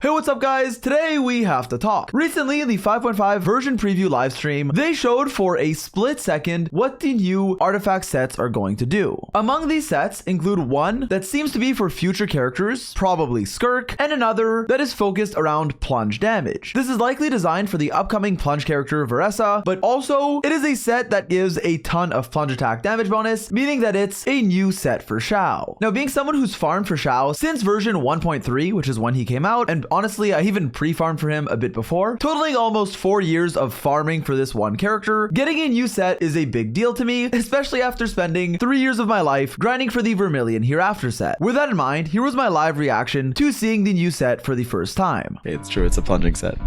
Hey, what's up guys? Today we have to talk. Recently in the 5.5 version preview livestream, they showed for a split second what the new artifact sets are going to do. Among these sets include one that seems to be for future characters, probably Skirk, and another that is focused around plunge damage. This is likely designed for the upcoming plunge character Veressa, but also it is a set that gives a ton of plunge attack damage bonus, meaning that it's a new set for Xiao. Now, being someone who's farmed for Xiao since version 1.3, which is when he came out, and honestly, I even pre-farmed for him a bit before, totaling almost 4 years of farming for this one character, getting a new set is a big deal to me, especially after spending 3 years of my life grinding for the Vermilion Hereafter set. With that in mind, here was my live reaction to seeing the new set for the first time. Okay, it's true, it's a plunging set.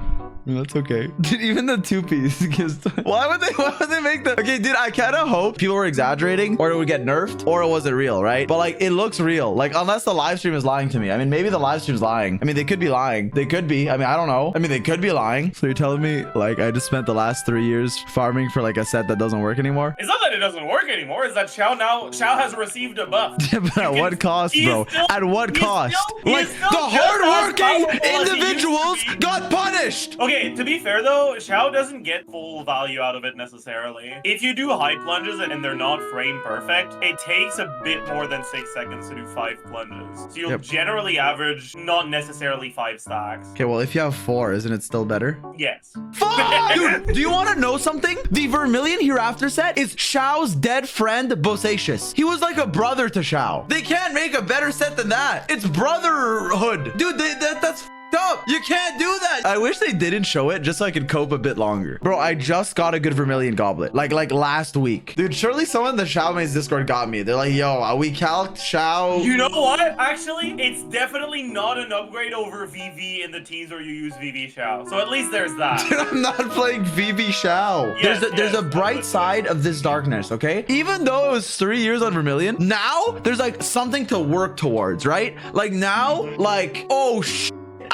That's okay. Dude, even the two-piece gives... Why would they make that? Okay, dude, I kind of hope people were exaggerating or it would get nerfed or it wasn't real, right? But like, it looks real. Like, unless the live stream is lying to me. I mean, maybe the live stream's lying. I mean, they could be lying. They could be. I mean, I don't know. I mean, they could be lying. So you're telling me, like, I just spent the last 3 years farming for like a set that doesn't work anymore? It's not that it doesn't work anymore. It's that Xiao has received a buff. Yeah, but at what cost, bro? At what cost? Like, the hardworking individuals got punished. Okay, to be fair though, Xiao doesn't get full value out of it necessarily. If you do high plunges and they're not frame perfect, it takes a bit more than 6 seconds to do 5 plunges. So you'll generally average not necessarily 5 stacks. Okay, well, if you have 4, isn't it still better? Yes. Fuck! Dude, do you want to know something? The Vermilion Hereafter set is Xiao's dead friend, Bosacius. He was like a brother to Xiao. They can't make a better set than that. It's brotherhood. Dude, that's up. You can't do that. I wish they didn't show it just so I could cope a bit longer. Bro, I just got a good Vermilion goblet like last week. Dude, surely someone in the Xiao Mains Discord got me. They're like, yo, are we calced Xiao? You know what? Actually, it's definitely not an upgrade over VV in the teams where you use VV Xiao. So at least there's that. Dude, I'm not playing VV Xiao. Yes, there's a bright side of this darkness, okay? Even though it was 3 years on Vermilion, now there's like something to work towards, right? Like now, like, oh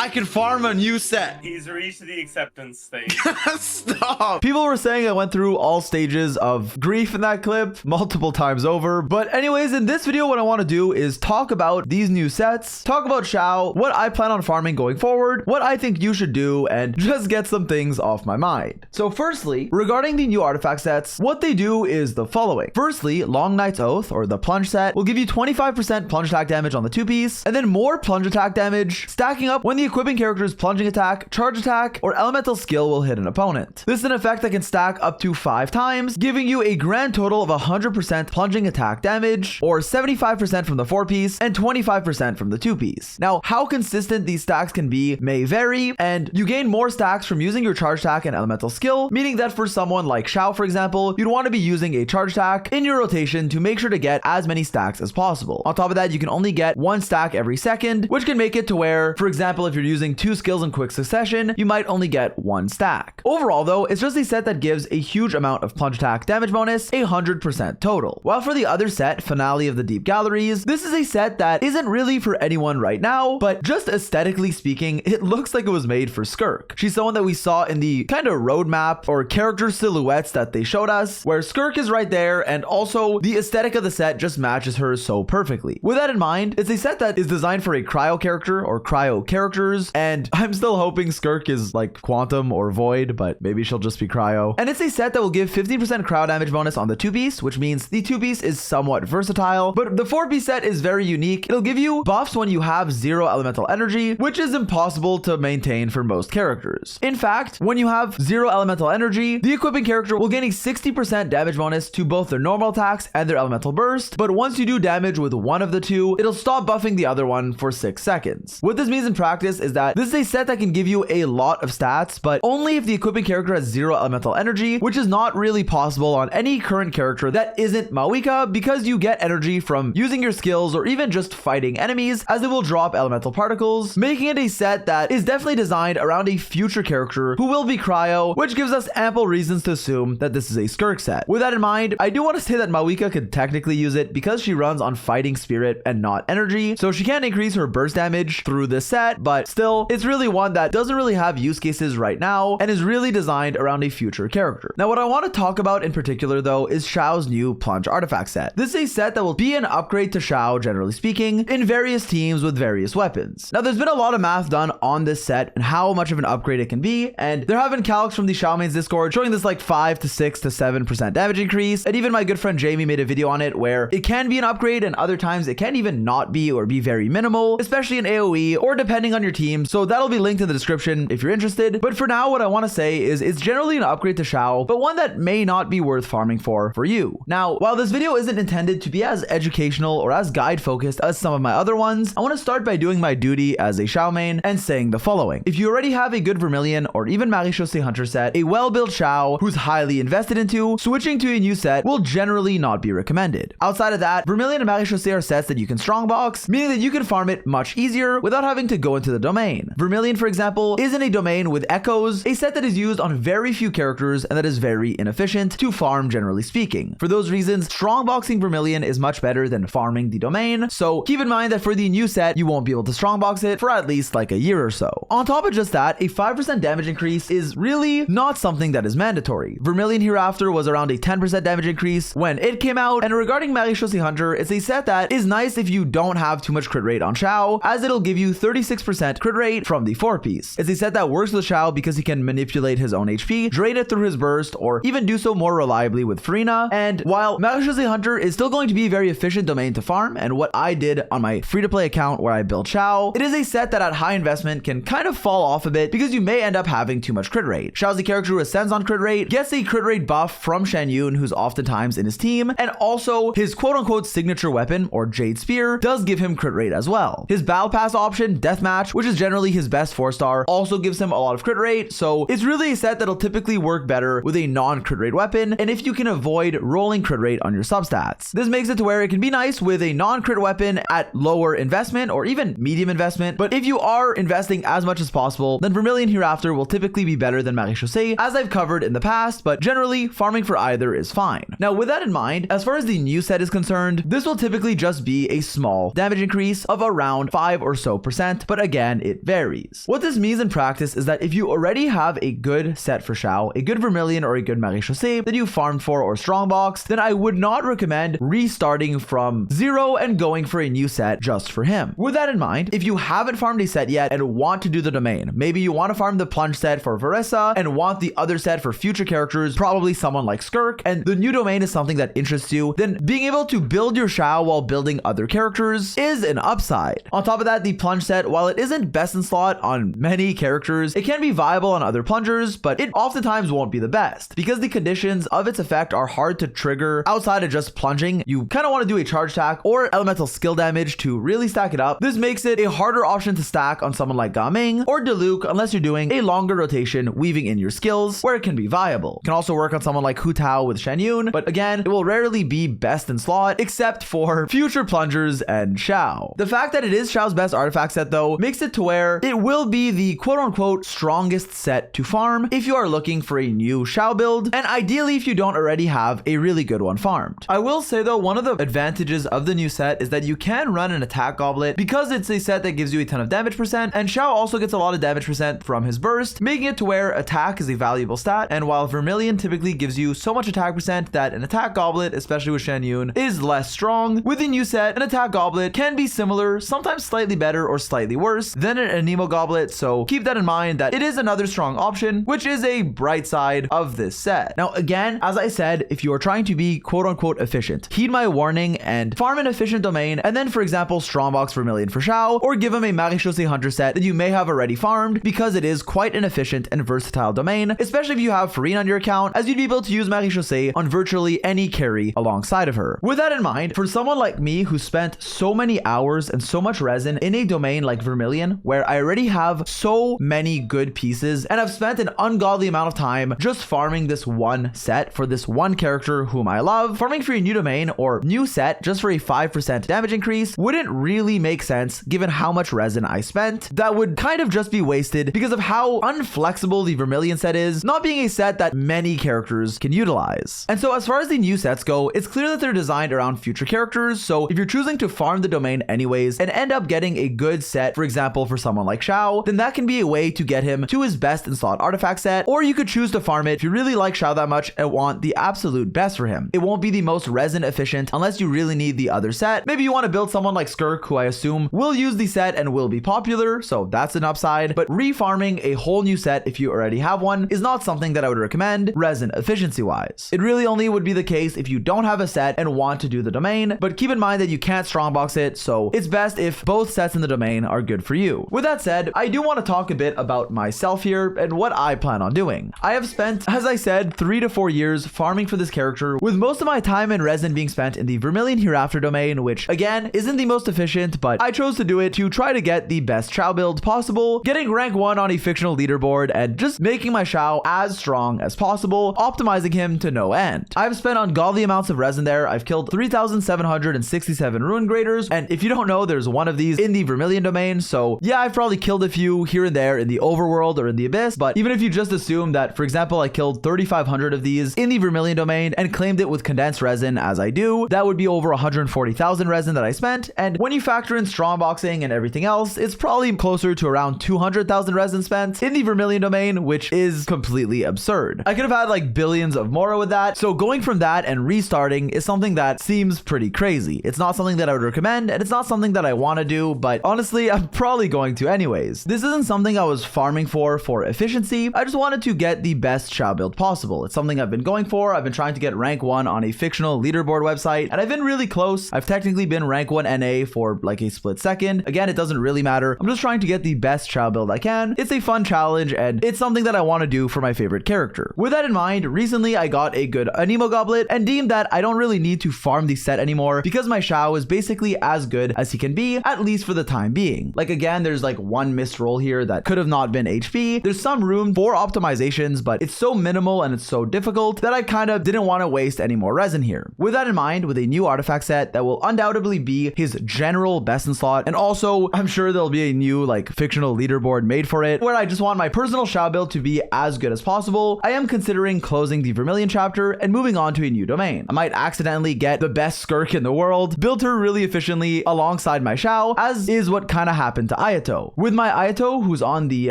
I can farm a new set. He's reached the acceptance stage. Stop. People were saying I went through all stages of grief in that clip multiple times over. But anyways, in this video, what I want to do is talk about these new sets, talk about Xiao, what I plan on farming going forward, what I think you should do, and just get some things off my mind. So firstly, regarding the new artifact sets, what they do is the following. Firstly, Long Night's Oath, or the plunge set, will give you 25% plunge attack damage on the 2-piece, and then more plunge attack damage, stacking up when the equipping character's plunging attack, charge attack, or elemental skill will hit an opponent. This is an effect that can stack up to 5 times, giving you a grand total of 100% plunging attack damage, or 75% from the 4-piece and 25% from the 2-piece. Now, how consistent these stacks can be may vary, and you gain more stacks from using your charge attack and elemental skill, meaning that for someone like Xiao, for example, you'd want to be using a charge attack in your rotation to make sure to get as many stacks as possible. On top of that, you can only get 1 stack every second, which can make it to where, for example, if you're using 2 skills in quick succession, you might only get 1 stack. Overall though, it's just a set that gives a huge amount of plunge attack damage bonus, 100% total. While for the other set, Finale of the Deep Galleries, this is a set that isn't really for anyone right now, but just aesthetically speaking, it looks like it was made for Skirk. She's someone that we saw in the kind of roadmap or character silhouettes that they showed us, where Skirk is right there, and also the aesthetic of the set just matches her so perfectly. With that in mind, it's a set that is designed for a cryo character or cryo characters, and I'm still hoping Skirk is like Quantum or Void, but maybe she'll just be Cryo. And it's a set that will give 15% cryo damage bonus on the 2-piece, which means the 2-piece is somewhat versatile, but the 4-piece set is very unique. It'll give you buffs when you have 0 elemental energy, which is impossible to maintain for most characters. In fact, when you have 0 elemental energy, the equipping character will gain a 60% damage bonus to both their normal attacks and their elemental burst, but once you do damage with one of the two, it'll stop buffing the other one for 6 seconds. What this means in practice is that this is a set that can give you a lot of stats, but only if the equipping character has 0 elemental energy, which is not really possible on any current character that isn't Mawika, because you get energy from using your skills or even just fighting enemies, as it will drop elemental particles, making it a set that is definitely designed around a future character who will be Cryo, which gives us ample reasons to assume that this is a Skirk set. With that in mind, I do want to say that Mawika could technically use it because she runs on fighting spirit and not energy, so she can increase her burst damage through this set, but but still, it's really one that doesn't really have use cases right now and is really designed around a future character. Now, what I want to talk about in particular though is Xiao's new plunge artifact set. This is a set that will be an upgrade to Xiao, generally speaking, in various teams with various weapons. Now, there's been a lot of math done on this set and how much of an upgrade it can be, and there have been calcs from the Xiao Mains Discord showing this like 5 to 6 to 7% damage increase, and even my good friend Jamie made a video on it where it can be an upgrade and other times it can even not be or be very minimal, especially in AoE or depending on your team, so that'll be linked in the description if you're interested. But for now, what I want to say is it's generally an upgrade to Xiao, but one that may not be worth farming for you. Now, while this video isn't intended to be as educational or as guide focused as some of my other ones, I want to start by doing my duty as a Xiao main and saying the following. If you already have a good Vermilion or even Marechaussee Hunter set, a well-built Xiao who's highly invested into, switching to a new set will generally not be recommended. Outside of that, Vermilion and Marechaussee are sets that you can strongbox, meaning that you can farm it much easier without having to go into the domain. Vermilion, for example, is in a domain with Echoes, a set that is used on very few characters and that is very inefficient to farm, generally speaking. For those reasons, strongboxing Vermilion is much better than farming the domain, so keep in mind that for the new set, you won't be able to strongbox it for at least like a year or so. On top of just that, a 5% damage increase is really not something that is mandatory. Vermilion hereafter was around a 10% damage increase when it came out, and regarding Marechaussee Hunter, it's a set that is nice if you don't have too much crit rate on Xiao, as it'll give you 36% crit rate from the 4-piece. It's a set that works with Xiao because he can manipulate his own HP, drain it through his burst, or even do so more reliably with Farina. And while Marechaussee Hunter is still going to be a very efficient domain to farm, and what I did on my free-to-play account where I built Xiao, it is a set that at high investment can kind of fall off a bit because you may end up having too much crit rate. Xiao's the character who ascends on crit rate, gets a crit rate buff from Shen Yun, who's oftentimes in his team, and also his quote-unquote signature weapon, or Jade Spear, does give him crit rate as well. His battle pass option, Deathmatch, which is generally his best 4-star, also gives him a lot of crit rate, so it's really a set that'll typically work better with a non-crit rate weapon, and if you can avoid rolling crit rate on your substats. This makes it to where it can be nice with a non-crit weapon at lower investment or even medium investment, but if you are investing as much as possible, then Vermilion hereafter will typically be better than Marechaussee, as I've covered in the past, but generally farming for either is fine. Now, with that in mind, as far as the new set is concerned, this will typically just be a small damage increase of around 5 or so %, but again, it varies. What this means in practice is that if you already have a good set for Xiao, a good Vermilion or a good Marechaussee that you farmed for or strongbox, then I would not recommend restarting from zero and going for a new set just for him. With that in mind, if you haven't farmed a set yet and want to do the domain, maybe you want to farm the plunge set for Veressa and want the other set for future characters, probably someone like Skirk, and the new domain is something that interests you, then being able to build your Xiao while building other characters is an upside. On top of that, the plunge set, while it isn't best in slot on many characters, it can be viable on other plungers, but it oftentimes won't be the best because the conditions of its effect are hard to trigger outside of just plunging. You kind of want to do a charge attack or elemental skill damage to really stack it up. This makes it a harder option to stack on someone like Gaming or Diluc unless you're doing a longer rotation weaving in your skills where it can be viable. It can also work on someone like Hu Tao with Shen Yun, but again, it will rarely be best in slot except for future plungers and Xiao. The fact that it is Xiao's best artifact set though makes it to where it will be the quote-unquote strongest set to farm if you are looking for a new Xiao build, and ideally if you don't already have a really good one farmed. I will say though, one of the advantages of the new set is that you can run an attack goblet because it's a set that gives you a ton of damage %, and Xiao also gets a lot of damage % from his burst, making it to where attack is a valuable stat, and while Vermilion typically gives you so much attack % that an attack goblet, especially with Shen Yun, is less strong, with the new set, an attack goblet can be similar, sometimes slightly better or slightly worse than an Anemo goblet, so keep that in mind that it is another strong option, which is a bright side of this set. Now again, as I said, if you are trying to be quote-unquote efficient, heed my warning and farm an efficient domain, and then for example strongbox Vermilion for Xiao, or give him a Marechaussee Hunter set that you may have already farmed because it is quite an efficient and versatile domain, especially if you have Farina on your account, as you'd be able to use Marechaussee on virtually any carry alongside of her. With that in mind, for someone like me who spent so many hours and so much resin in a domain like Vermilion, where I already have so many good pieces and I've spent an ungodly amount of time just farming this one set for this one character whom I love, farming for a new domain or new set just for a 5% damage increase wouldn't really make sense given how much resin I spent. That would kind of just be wasted because of how unflexible the Vermilion set is, not being a set that many characters can utilize. And so as far as the new sets go, it's clear that they're designed around future characters, so if you're choosing to farm the domain anyways and end up getting a good set, for example example, for someone like Xiao, then that can be a way to get him to his best in slot artifact set, or you could choose to farm it if you really like Xiao that much and want the absolute best for him. It won't be the most resin efficient unless you really need the other set. Maybe you want to build someone like Skirk, who I assume will use the set and will be popular, so that's an upside, but refarming a whole new set if you already have one is not something that I would recommend resin efficiency wise. It really only would be the case if you don't have a set and want to do the domain, but keep in mind that you can't strongbox it, so it's best if both sets in the domain are good for you. With that said, I do want to talk a bit about myself here and what I plan on doing. I have spent, as I said, 3 to 4 years farming for this character, with most of my time and resin being spent in the Vermilion Hereafter domain, which again isn't the most efficient, but I chose to do it to try to get the best Xiao build possible, getting rank 1 on a fictional leaderboard and just making my Xiao as strong as possible, optimizing him to no end. I've spent ungodly amounts of resin there. I've killed 3,767 Ruin Graders, and if you don't know, there's one of these in the Vermilion domain, so yeah, I've probably killed a few here and there in the overworld or in the abyss, but even if you just assume that, for example, I killed 3,500 of these in the Vermilion domain and claimed it with condensed resin as I do, that would be over 140,000 resin that I spent, and when you factor in strongboxing and everything else, it's probably closer to around 200,000 resin spent in the Vermilion domain, which is completely absurd. I could have had like billions of Mora with that, so going from that and restarting is something that seems pretty crazy. It's not something that I would recommend, and it's not something that I want to do, but honestly, I'm probably going to anyways. This isn't something I was farming for efficiency. I just wanted to get the best Xiao build possible. It's something I've been going for. I've been trying to get rank 1 on a fictional leaderboard website, and I've been really close. I've technically been rank 1 NA for like a split second. Again, it doesn't really matter. I'm just trying to get the best Xiao build I can. It's a fun challenge, and it's something that I want to do for my favorite character. With that in mind, recently I got a good Anemo Goblet and deemed that I don't really need to farm the set anymore because my Xiao is basically as good as he can be, at least for the time being. Like again, there's like one missed roll here that could have not been HP. There's some room for optimizations, but it's so minimal and it's so difficult that I kind of didn't want to waste any more resin here. With that in mind, with a new artifact set that will undoubtedly be his general best in slot, and also I'm sure there'll be a new like fictional leaderboard made for it where I just want my personal Xiao build to be as good as possible, I am considering closing the Vermilion chapter and moving on to a new domain. I might accidentally get the best Skirk in the world, build her really efficiently alongside my Xiao, as is what kind of happened to Ayato. With my Ayato, who's on the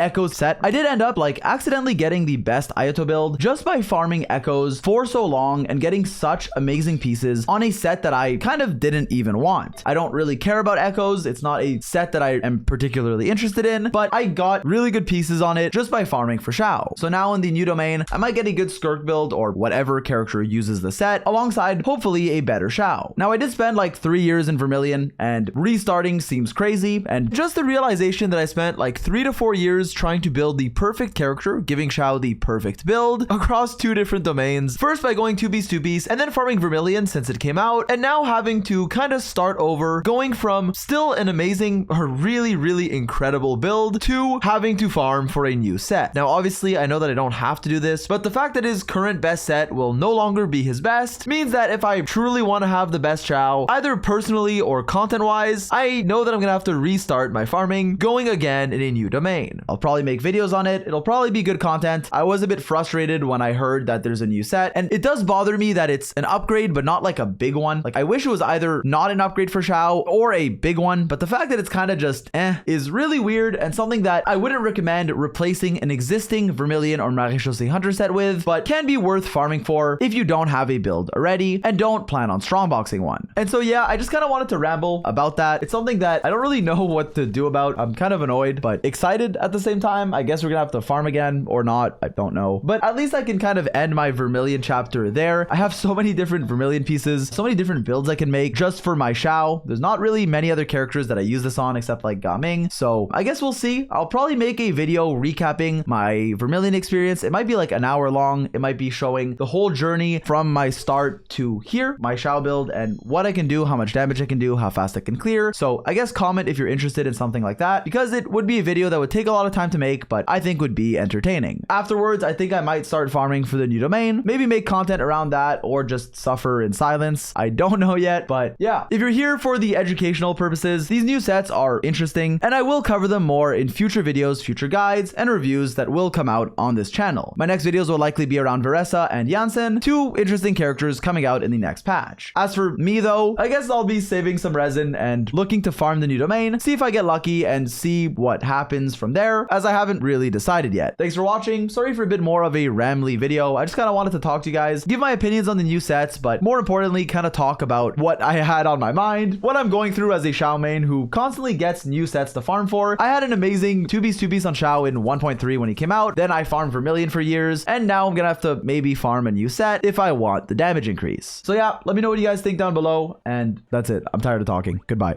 Echoes set, I did end up like accidentally getting the best Ayato build just by farming Echoes for so long and getting such amazing pieces on a set that I kind of didn't even want. I don't really care about Echoes. It's not a set that I am particularly interested in, but I got really good pieces on it just by farming for Xiao. So now in the new domain, I might get a good Skirk build or whatever character uses the set alongside hopefully a better Xiao. Now I did spend like 3 years in Vermilion, and restarting seems crazy, and just the realization that I spent like 3 to 4 years trying to build the perfect character, giving Xiao the perfect build across 2 different domains, first by going 2BiS and then farming Vermilion since it came out, and now having to kind of start over, going from still an amazing or really incredible build to having to farm for a new set. Now obviously I know that I don't have to do this, but the fact that his current best set will no longer be his best means that if I truly want to have the best Xiao, either personally or content wise, I know that I'm gonna have to restart my farming, going again in a new domain. I'll probably make videos on it. It'll probably be good content. I was a bit frustrated when I heard that there's a new set, and it does bother me that it's an upgrade but not like a big one. Like I wish it was either not an upgrade for Xiao or a big one, but the fact that it's kind of just is really weird and something that I wouldn't recommend replacing an existing Vermilion or Maréchaussée Hunter set with, but can be worth farming for if you don't have a build already and don't plan on strongboxing one. And so yeah, I just kind of wanted to ramble about that. It's something that I don't really know what to do about. I'm kind of annoyed but excited at the same time. I guess we're gonna have to farm again or not, I don't know, but at least I can kind of end my Vermilion chapter there. I have so many different Vermilion pieces, so many different builds I can make just for my Xiao. There's not really many other characters that I use this on except like Gaming, so I guess we'll see. I'll probably make a video recapping my Vermilion experience. It might be like an hour long. It might be showing the whole journey from my start to here, my Xiao build, and what I can do, how much damage I can do, how fast I can clear. So I guess comment if you're interested in something like that, because it would be a video that would take a lot of time to make, but I think would be entertaining. Afterwards, I think I might start farming for the new domain, maybe make content around that, or just suffer in silence. I don't know yet, but yeah. If you're here for the educational purposes, these new sets are interesting, and I will cover them more in future videos, future guides, and reviews that will come out on this channel. My next videos will likely be around Veressa and Janssen, 2 interesting characters coming out in the next patch. As for me though, I guess I'll be saving some resin and looking to farm the new domain, see if I get lucky lucky and see what happens from there, as I haven't really decided yet. Thanks for watching. Sorry for a bit more of a rambly video. I just kind of wanted to talk to you guys, give my opinions on the new sets, but more importantly, kind of talk about what I had on my mind, what I'm going through as a Xiao main who constantly gets new sets to farm for. I had an amazing 2Bs on Xiao in 1.3 when he came out. Then I farmed Vermilion for years, and now I'm gonna have to maybe farm a new set if I want the damage increase. So yeah, let me know what you guys think down below, and that's it. I'm tired of talking. Goodbye.